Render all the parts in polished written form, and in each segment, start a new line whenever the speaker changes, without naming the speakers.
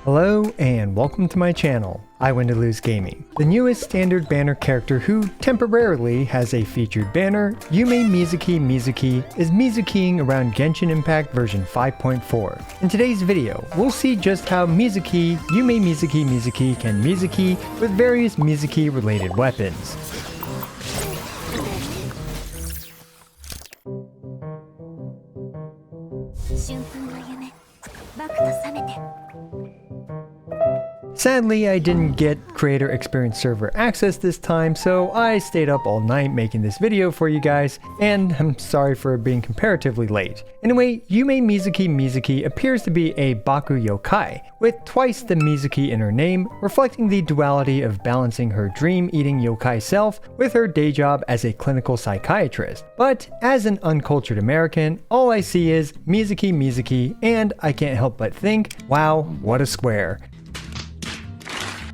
Hello and welcome to my channel, I Win to Lose Gaming, the newest standard banner character who temporarily has a featured banner. Yume Mizuki is Mizukiing around Genshin Impact version 5.4. In today's video, we'll see just how Yume Mizuki can Mizuki with various Mizuki related weapons. Sadly, I didn't get creator experience server access this time, so I stayed up all night making this video for you guys, and I'm sorry for being comparatively late. Anyway, Yume Mizuki appears to be a Baku yokai, with twice the Mizuki in her name, reflecting the duality of balancing her dream-eating yokai self with her day job as a clinical psychiatrist. But as an uncultured American, all I see is Mizuki, and I can't help but think, wow, what a square.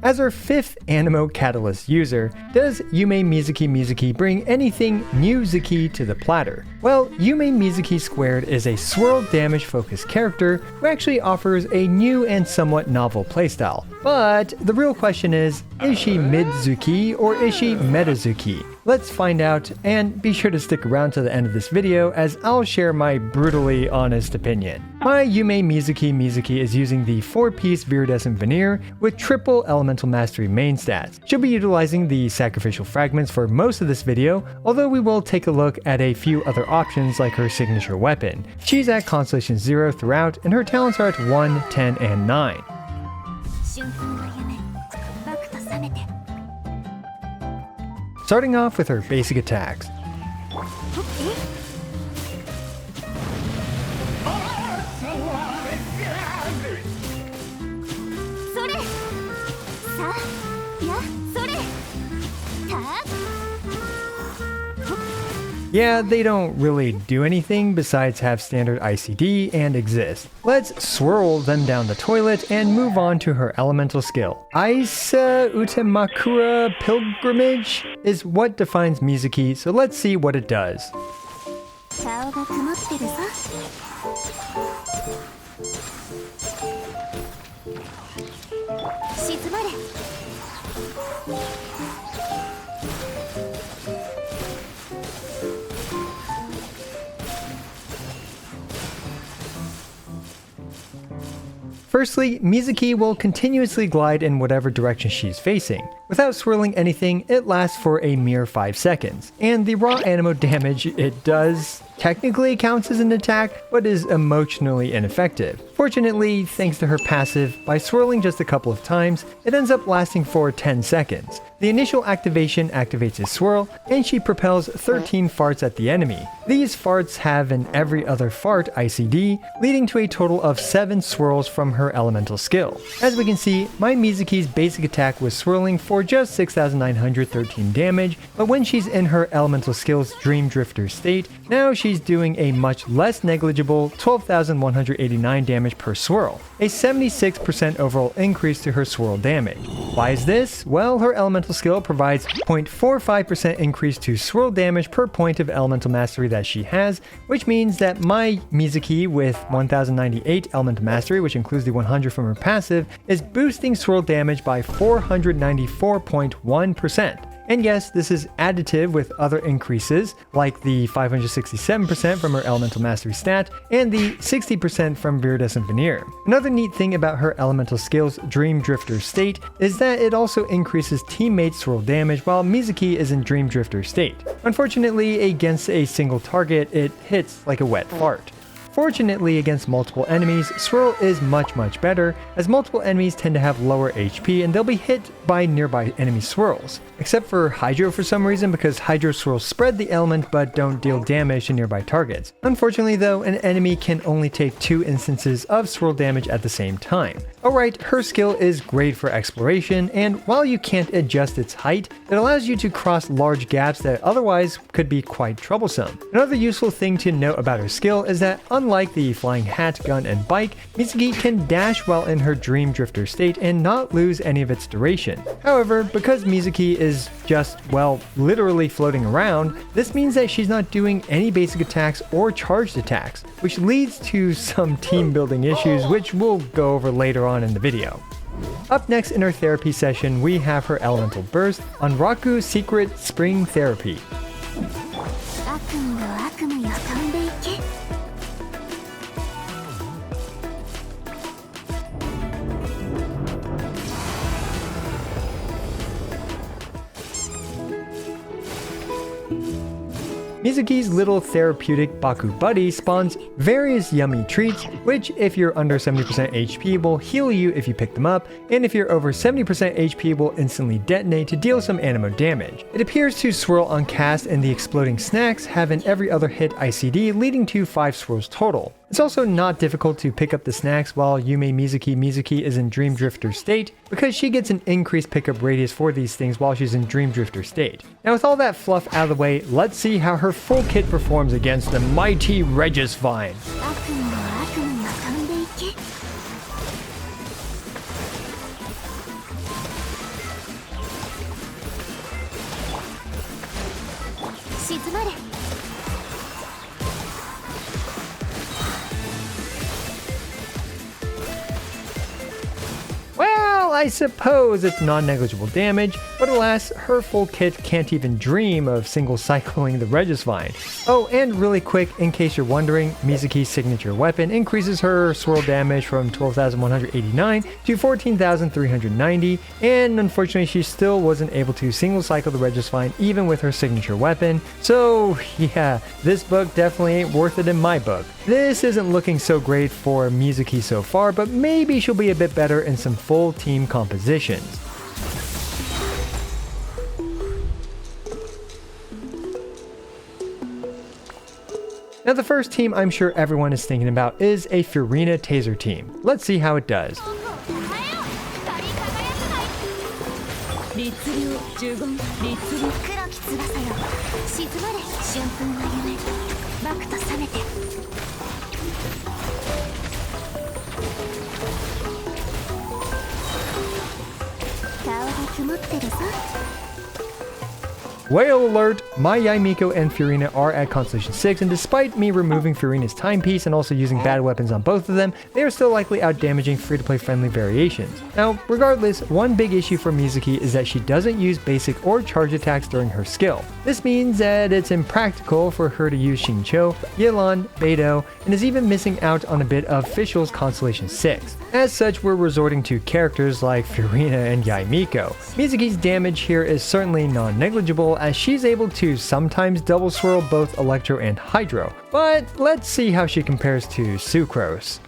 As our 5th Animo Catalyst user, does Yume Mizuki bring anything new-zuki to the platter? Well, Yume Mizuki Squared is a swirl damage focused character who actually offers a new and somewhat novel playstyle. But the real question is she mid-zuki or is she meta-zuki? Let's find out, and be sure to stick around to the end of this video as I'll share my brutally honest opinion. My Yume Mizuki is using the 4-piece Viridescent Veneer with triple Elemental Mastery main stats. She'll be utilizing the Sacrificial Fragments for most of this video, although we will take a look at a few other options like her signature weapon. She's at Constellation 0 throughout, and her talents are at 1, 10, and 9. Starting off with her basic attacks. Yeah, they don't really do anything besides have standard ICD and exist. Let's swirl them down the toilet and move on to her elemental skill. Aisa Utemakura Pilgrimage is what defines Mizuki, so let's see what it does. Firstly, Mizuki will continuously glide in whatever direction she's facing. Without swirling anything, it lasts for a mere 5 seconds. And the raw animo damage it does technically counts as an attack, but is emotionally ineffective. Fortunately, thanks to her passive, by swirling just a couple of times, it ends up lasting for 10 seconds. The initial activation activates a swirl, and she propels 13 farts at the enemy. These farts have an every other fart ICD, leading to a total of 7 swirls from her elemental skill. As we can see, my Mizuki's basic attack was swirling for just 6,913 damage, but when she's in her elemental skill's Dream Drifter state, now she's doing a much less negligible 12,189 damage per swirl, a 76% overall increase to her swirl damage. Why is this? Well, her elemental skill provides 0.45% increase to swirl damage per point of elemental mastery that she has, which means that my Mizuki with 1098 elemental mastery, which includes the 100 from her passive, is boosting swirl damage by 494.1%. And yes, this is additive with other increases, like the 567% from her Elemental Mastery stat, and the 60% from Viridescent Veneer. Another neat thing about her Elemental skill's Dream Drifter state is that it also increases teammate swirl damage while Mizuki is in Dream Drifter state. Unfortunately, against a single target, it hits like a wet fart. Fortunately, against multiple enemies, Swirl is much better, as multiple enemies tend to have lower HP and they'll be hit by nearby enemy swirls. Except for Hydro for some reason, because Hydro swirls spread the element but don't deal damage to nearby targets. Unfortunately though, an enemy can only take 2 instances of swirl damage at the same time. Alright, her skill is great for exploration, and while you can't adjust its height, it allows you to cross large gaps that otherwise could be quite troublesome. Another useful thing to note about her skill is that unlike unlike the flying hat, gun, and bike, Mizuki can dash while in her Dream Drifter state and not lose any of its duration. However, because Mizuki is just, well, literally floating around, this means that she's not doing any basic attacks or charged attacks, which leads to some team building issues which we'll go over later on in the video. Up next in our therapy session, we have her Elemental Burst on Raku's Secret Spring Therapy. Mizuki's little therapeutic Baku buddy spawns various yummy treats, which if you're under 70% HP will heal you if you pick them up, and if you're over 70% HP will instantly detonate to deal some anemo damage. It appears to swirl on cast, and the exploding snacks have an every other hit ICD, leading to 5 swirls total. It's also not difficult to pick up the snacks while Yume Mizuki is in Dream Drifter state, because she gets an increased pickup radius for these things while she's in Dream Drifter state. Now with all that fluff out of the way, let's see how her full kit performs against the mighty Regisvine. Well, I suppose it's non-negligible damage, but alas, her full kit can't even dream of single cycling the Regisvine. Oh, and really quick, in case you're wondering, Mizuki's signature weapon increases her swirl damage from 12,189 to 14,390, and unfortunately she still wasn't able to single cycle the Regisvine even with her signature weapon, so yeah, this book definitely ain't worth it in my book. This isn't looking so great for Mizuki so far, but maybe she'll be a bit better in some full team compositions. Now the first team I'm sure everyone is thinking about is a Furina Taser team. Let's see how it does. Whale alert! My Yaimiko and Furina are at Constellation 6, and despite me removing Furina's timepiece and also using bad weapons on both of them, they are still likely out-damaging free-to-play friendly variations. Now, regardless, one big issue for Mizuki is that she doesn't use basic or charge attacks during her skill. This means that it's impractical for her to use Shincho, Yelan, Beidou, and is even missing out on a bit of Fischl's Constellation 6. As such, we're resorting to characters like Furina and Yaimiko. Mizuki's damage here is certainly non-negligible, as she's able to sometimes double swirl both Electro and Hydro. But let's see how she compares to Sucrose.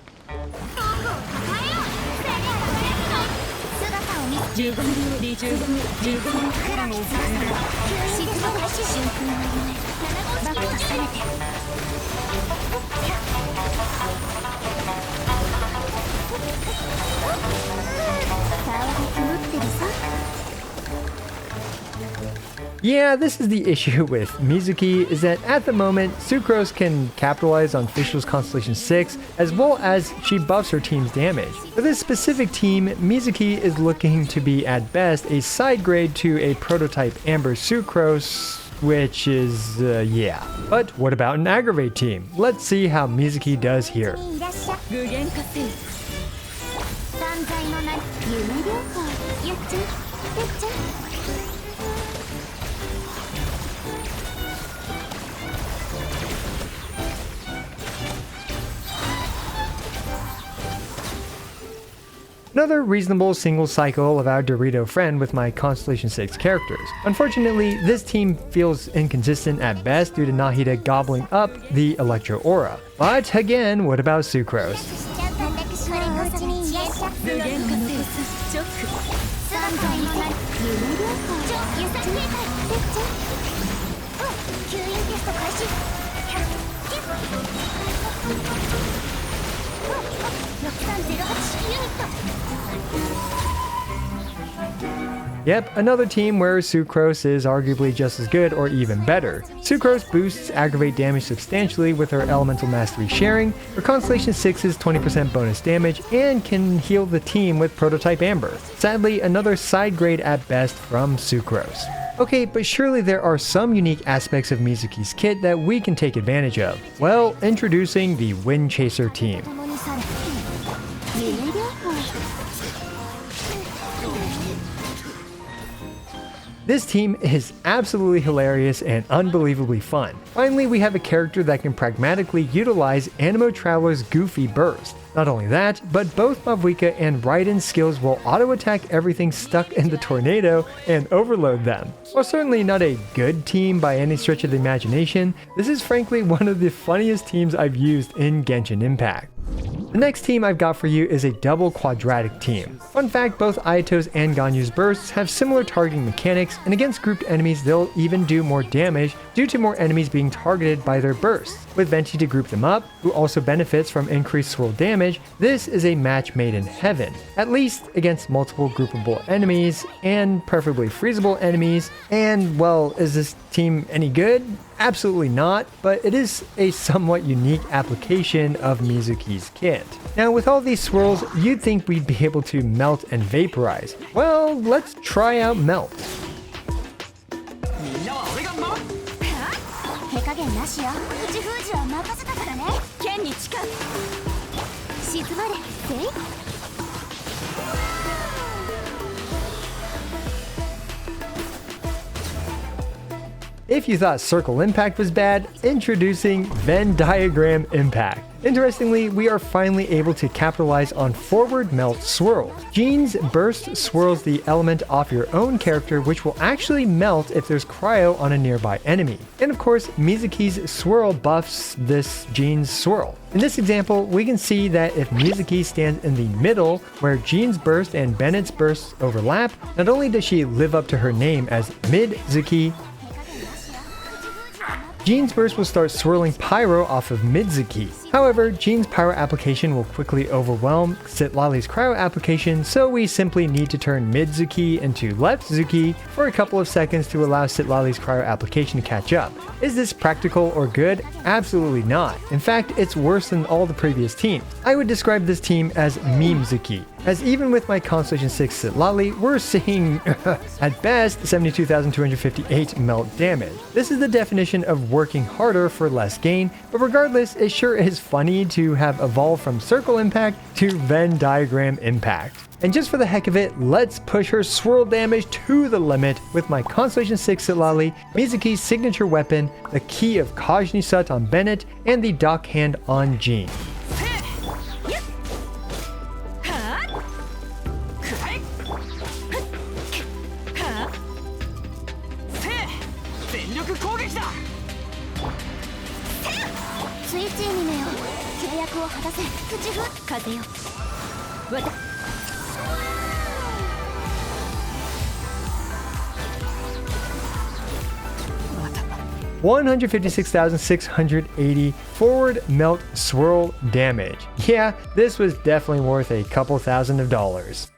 Yeah, this is the issue with Mizuki, is that at the moment, Sucrose can capitalize on Fischl's Constellation 6, as well as she buffs her team's damage. For this specific team, Mizuki is looking to be at best a side grade to a prototype Amber Sucrose, which is, yeah. But what about an Aggravate team? Let's see how Mizuki does here. Another reasonable single cycle of our Dorito friend with my Constellation 6 characters. Unfortunately, this team feels inconsistent at best due to Nahida gobbling up the Electro Aura. But again, what about Sucrose? Yep, another team where Sucrose is arguably just as good or even better. Sucrose boosts Aggravate damage substantially with her Elemental Mastery sharing, her Constellation 6's 20% bonus damage, and can heal the team with Prototype Amber. Sadly, another side grade at best from Sucrose. Okay, but surely there are some unique aspects of Mizuki's kit that we can take advantage of. Well, introducing the Wind Chaser team. This team is absolutely hilarious and unbelievably fun. Finally, we have a character that can pragmatically utilize Animo Traveler's Goofy Burst. Not only that, but both Mavuika and Raiden's skills will auto-attack everything stuck in the tornado and overload them. While certainly not a good team by any stretch of the imagination, this is frankly one of the funniest teams I've used in Genshin Impact. The next team I've got for you is a double Quadratic team. Fun fact, both Ayato's and Ganyu's bursts have similar targeting mechanics, and against grouped enemies they'll even do more damage due to more enemies being targeted by their bursts. With Venti to group them up, who also benefits from increased swirl damage, this is a match made in heaven, at least against multiple groupable enemies, and preferably freezable enemies. And well, is this team any good? Absolutely not, but it is a somewhat unique application of Mizuki's kit. Now with all these swirls, you'd think we'd be able to melt and vaporize. Well, let's try out melt. If you thought Circle Impact was bad, introducing Venn Diagram Impact. Interestingly, we are finally able to capitalize on forward melt swirls. Jean's burst swirls the element off your own character, which will actually melt if there's cryo on a nearby enemy. And of course, Mizuki's swirl buffs this Jean's swirl. In this example, we can see that if Mizuki stands in the middle, where Jean's burst and Bennett's bursts overlap, not only does she live up to her name as Mizuki, Jean's burst will start swirling pyro off of Mizuki. However, Jean's pyro application will quickly overwhelm Citlali's cryo application, so we simply need to turn Mizuki into left Zuki for a couple of seconds to allow Citlali's cryo application to catch up. Is this practical or good? Absolutely not. In fact, it's worse than all the previous teams. I would describe this team as Memezuki, as even with my Constellation 6 Citlali, we're seeing, at best, 72,258 melt damage. This is the definition of working harder for less gain, but regardless, it sure is funny to have evolved from Circle Impact to Venn Diagram Impact. And just for the heck of it, let's push her swirl damage to the limit with my Constellation 6 Citlali, Mizuki's signature weapon, the Key of Kajnisut on Bennett, and the Dock Hand on Jean. $156,680 forward melt swirl damage. Yeah, this was definitely worth a couple thousand of dollars.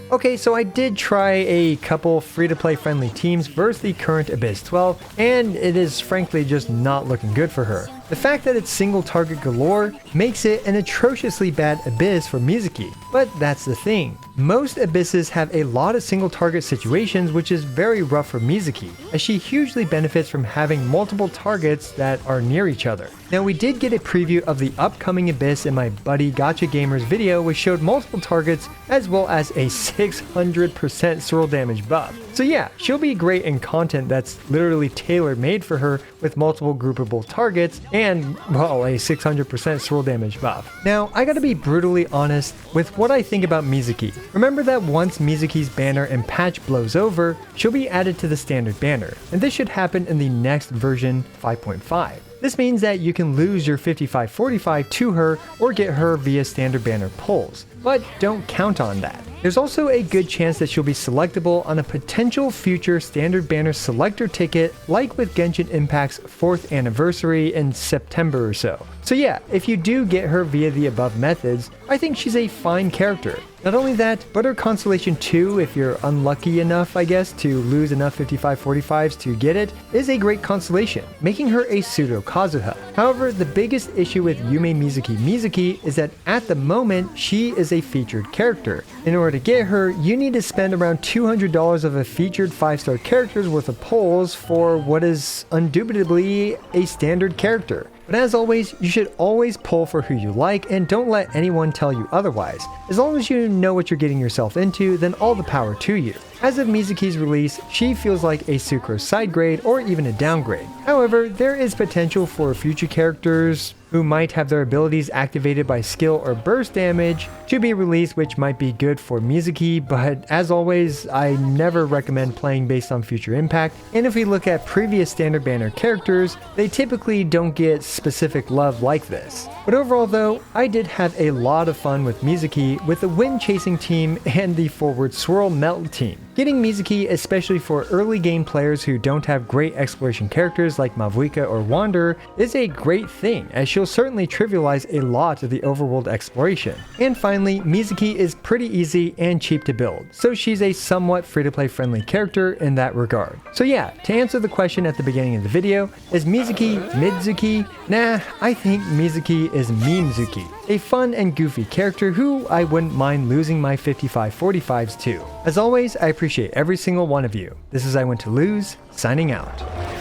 Okay, so I did try a couple free-to-play friendly teams versus the current Abyss 12, and it is frankly just not looking good for her. The fact that it's single target galore makes it an atrociously bad Abyss for Mizuki. But that's the thing. Most Abysses have a lot of single target situations, which is very rough for Mizuki, as she hugely benefits from having multiple targets that are near each other. Now we did get a preview of the upcoming Abyss in my buddy Gotcha Gamer's video, which showed multiple targets as well as a 600% swirl damage buff. So yeah, she'll be great in content that's literally tailor-made for her with multiple groupable targets and, well, a 600% swirl damage buff. Now, I gotta be brutally honest with what I think about Mizuki. Remember that once Mizuki's banner and patch blows over, she'll be added to the standard banner, and this should happen in the next version 5.5. This means that you can lose your 55-45 to her or get her via standard banner pulls, but don't count on that. There's also a good chance that she'll be selectable on a potential future standard banner selector ticket like with Genshin Impact's 4th anniversary in September or so. So yeah, if you do get her via the above methods, I think she's a fine character. Not only that, but her constellation 2, if you're unlucky enough, I guess, to lose enough 55-45s to get it, is a great constellation, making her a pseudo Kazuha. However, the biggest issue with Yume Mizuki is that at the moment, she is a featured character. In order to get her, you need to spend around $200 of a featured 5-star character's worth of polls for what is undoubtedly a standard character. But as always, you should always pull for who you like and don't let anyone tell you otherwise. As long as you know what you're getting yourself into, then all the power to you. As of Mizuki's release, she feels like a Sucrose side grade or even a downgrade. However, there is potential for future characters who might have their abilities activated by skill or burst damage to be released, which might be good for Mizuki, but as always, I never recommend playing based on future impact. And if we look at previous standard banner characters, they typically don't get specific love like this. But overall though, I did have a lot of fun with Mizuki with the wind chasing team and the forward swirl melt team. Getting Mizuki, especially for early game players who don't have great exploration characters like Mavuika or Wander, is a great thing, as she'll certainly trivialize a lot of the overworld exploration. And finally, Mizuki is pretty easy and cheap to build, so she's a somewhat free-to-play friendly character in that regard. So yeah, to answer the question at the beginning of the video, is Mizuki Midzuki? Nah, I think Mizuki is Memezuki, a fun and goofy character who I wouldn't mind losing my 55-45s to. As always, I appreciate every single one of you. This is I Want to Lose, signing out.